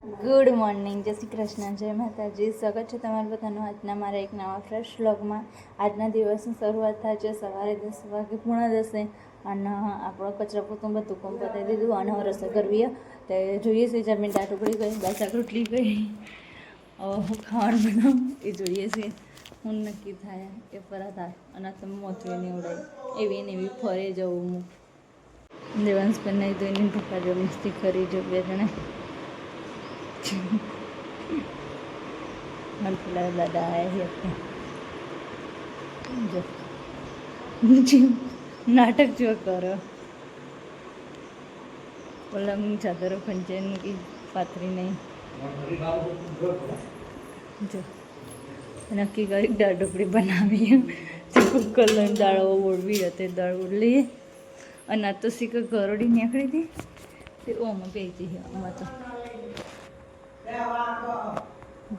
Good morning, જય શ્રી કૃષ્ણ, જય માતાજી. સ્વાગત છે તમારા બધાનું આજના મારા એક નવા ફ્રેશ વ્લોગમાં. આજના દિવસની શરૂઆત થાય છે સવારે 10 વાગે, 9:30, અને આપણો કચરા પોતું બધું કામ પતાવી દીધું અને રસોઈ કરવી તે જોઈએ છે. જમીન દાળ ઢોકળી ગઈ, બાસા રોટલી ગઈ, હું ખાવાનું બનાવું એ જોઈએ છે. હું નક્કી થાય એ પરત થાય અને તમે મોતવી નહીં ઉડાય એવી ને એવી ફરે જવું. હું દેવાંશ પર નહીં તો એની પપ્પા મસ્તી કરી જો બે જણે પેલા દાદા આવ્યા છે નાટક જો કરો ઓલા ચાદરો ખંચેન મૂકી પાથરી નહીં જો નક્કી કરી દાળ ઢોકળી બનાવી. કુકર દાળ ઓળવી હતી, દાળ ઓળલી અને આ તો શીખ ગરોડી નીકળી હતી તે ઓમાં બેસી છે. આમાં તો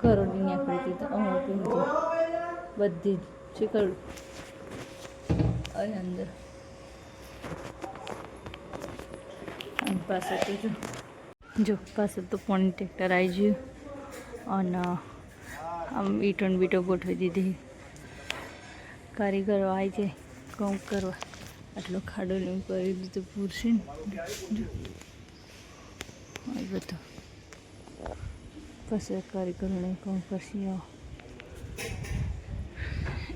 ગરોડી નીકળી હતી તો આમાં બેસી બધી જ શીખર અને અંદર અને પાસે તો જો પાસે તો પાણી ટ્રેક્ટર આવી ગયું અને આમ ઈટોન બીટો ગોઠવી દીધી. કારીગરો આવી જાય કામ કરવા. આટલો ખાડો ને કરી દીધું પૂરશે ને બધું પછી કારીગરોને કામ કરશે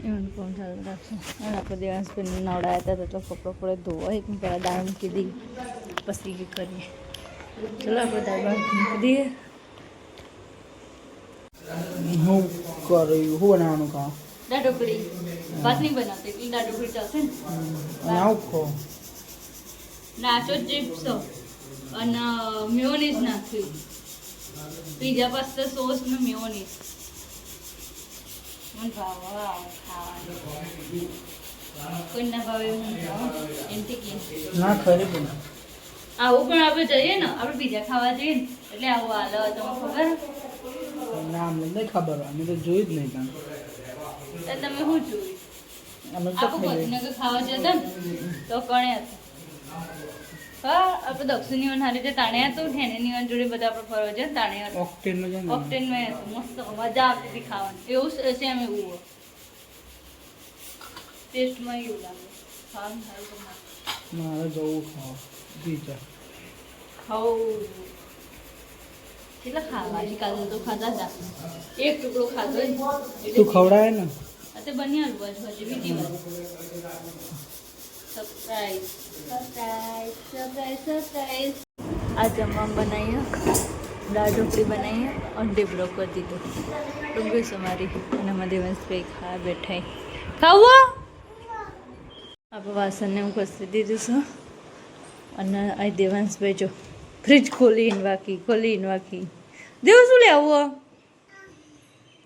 એનું કામ ચાલુ રાખશે. અને આપણે દેવાંશભાઈને નવડાયા હતા તો કપડો પડે ધોવાય પણ પહેલાં દાળ મૂકી દઈએ પછી એ કરીએ. ચલો આપણે દાળ મૂકી દઈએ. હું કર્યું હું બનાવવાનું કામ દાળ ઢોકળી ભાત નહીં બનાવતી એટલે દાળ ઢોકળી ચાલશે ને. આવું ખો નાચો ચિપ્સ અને મેયોનીઝ નાખ્યું. પીઝા પાસ્તા સોસ ને મેયોનીઝ મને ભાવ ખાવાનું કોઈ ના ભાવે હું ખાઉં એમથી કે ના ખરી પણ આવું પણ આપણે જઈએ ને, આપણે પીઝા ખાવા જઈએ ને એટલે આવું હાલ તમને ખબર ના અમને નહીં ખબર, અમે તો જોયું જ નહીં કામ. તમે શું જોયું? અમે તો આપણે ગાંધીનગર ખાવા જતા ને તો કણે હતા. હા, આપણે દક્ષિણીવન હારી જે તાણે હતું ઠેનેનીવન જોડે બધા આપણે ફરવા જઈએ તાણે હતું. ઓક્ટેનમાં છે ને ઓક્ટેનમાં હતું, મસ્ત મજા આવતી હતી ખાવાની. એવું સેમ એવું ટેસ્ટમાં એવું લાગે ખાવાનું સારું તો મારે જવું ખાવા પીઝા ખાવું. કેટલા ખાવા છે કાલે તો ખાધા હતા, એક ટુકડો ખાધો તું ખવડાવે ને તે બની હાલ હજી બીજી વાર સરપ્રાઈઝ સરપ્રાઈઝ સરપ્રાઈઝ સરપ્રાઈઝ. આ જમવા બનાવીએ, દાળ ઢોકળી બનાવીએ અને ઢેબરો કરી દીધો. ડુંગળી સમારી અને અમે દેવાંશભાઈ ખાવા બેઠા. ખાવું આપણે વાસણને હું ઘસી દીધું છે અને અહીં દેવાંશભાઈ જો ફ્રીજ ખોલીને વાકી દેવ શું લેવું?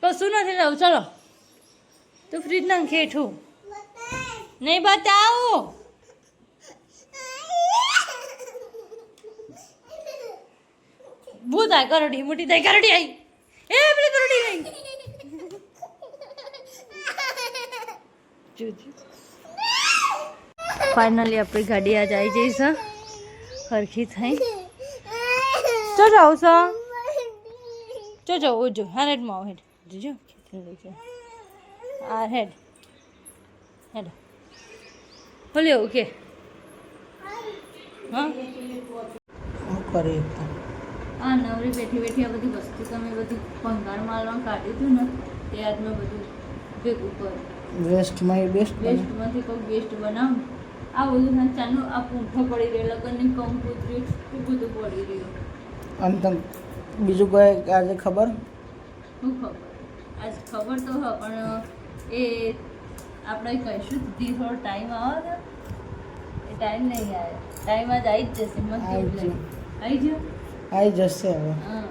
કશું નથી લેવું. ચાલો તો ફ્રીજ ના ખેઠું નહીં બતાવો. ભૂત આ કરડી મોટી થાય કરડી આવી એ પેલી કરડી નહીં જોજો. ફાઇનલી આપણી ગાડી આજ આવી જઈ છે સરખી થઈ. ચો જાવ છો ચો ઓજો હા હેડમાં આવો હેડ જોજો ખેતરી છે આ હેડ હેડ બોલે ઓકે હા શું કરે હા નવરી બેઠી બેઠી આ બધી વસ્તુ તમે બધી ભંગાર માલમાં કાઢ્યું હતું ને તે આજ મેં બધું ભેગું કર્યું. વેસ્ટમાં એ બેસ્ટ વેસ્ટમાંથી કોઈ બેસ્ટ બનાવું. આ બધું ચાનું આ પૂંઠો પડી રહ્યો, લગ્નની કંકોત્રી એટલું બધું પડી રહ્યું. અને તને બીજું કોઈ આજે ખબર શું ખબર? આજ ખબર તો હા પણ એ આપણે કહીશું થોડો ટાઈમ આવે ને એ ટાઈમ નહીં આવે. ટાઈમ આજ આવી જ જશે. મસ્ત આવી ગયો આવી જશે હવે. હા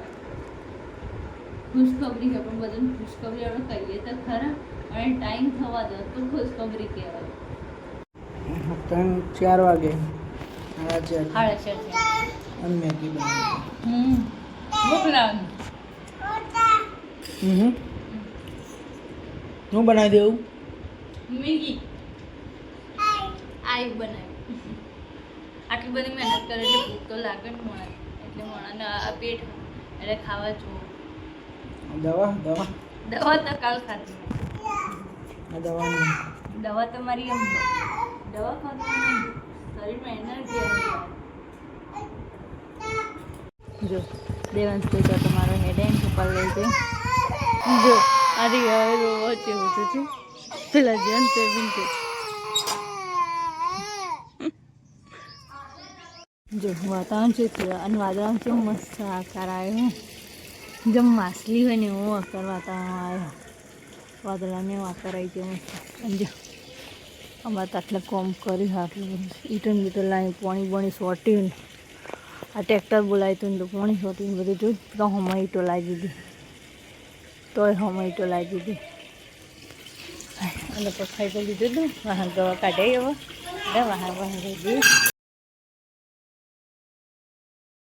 ખુશખબરી છે પણ બધાને ખુશખબરી આપણે કહીએ તો ખરા અને ટાઈમ થવા દો તો ખુશખબરી કહેવાય. 3-4 વાગે 4:30 4:30 અને મેગી બનાવી. ભૂખ લાગે. હું બનાવી દેવું મેગી આઈ બનાવી. આટલી બધી મહેનત કરે એટલે ભૂખ તો લાગે ને મોણા એટલે મોણાને આ પેટ એટલે ખાવા જુઓ. દવા દવા દવા તો કાલ ખાધી. આ દવા નહીં. દવા તો મારી એમ દવા ખાધી શરીરમાં એનર્જી આવી. જો દેવાંશ ભાઈ તો તમારો હેડ એન્ડ ઉપર લઈ જાય. જો અરે હવે રોવા જેવું તો છે પેલા જેમ સેવિંગ છે. જો વાતાવરણ છે અને વાતાવરણ કેવું મસ્ત આકાર આવ્યો. જેમ માછલી હોય ને એવો આકાર વાતાવરણ આવ્યો. વાદળાને આકાર આવી ગયો મસ્ત. અને જો અમારે તો આટલે કોમ કર્યું આટલું બધું ઈટન બીટન લાવી પાણી પાણી સોટીને આ ટ્રેક્ટર બોલાવ્યું હતું ને તો પાણી સોટીને બધું જોયું તો હમણાં ઈટો લાવી દીધી. તોય હમણાં ઈટો લાવી દીધી. અને પખાઈ તો લીધું હતું વાહન દવા કાઢે હવે વાહન વાહન રહી ગયું.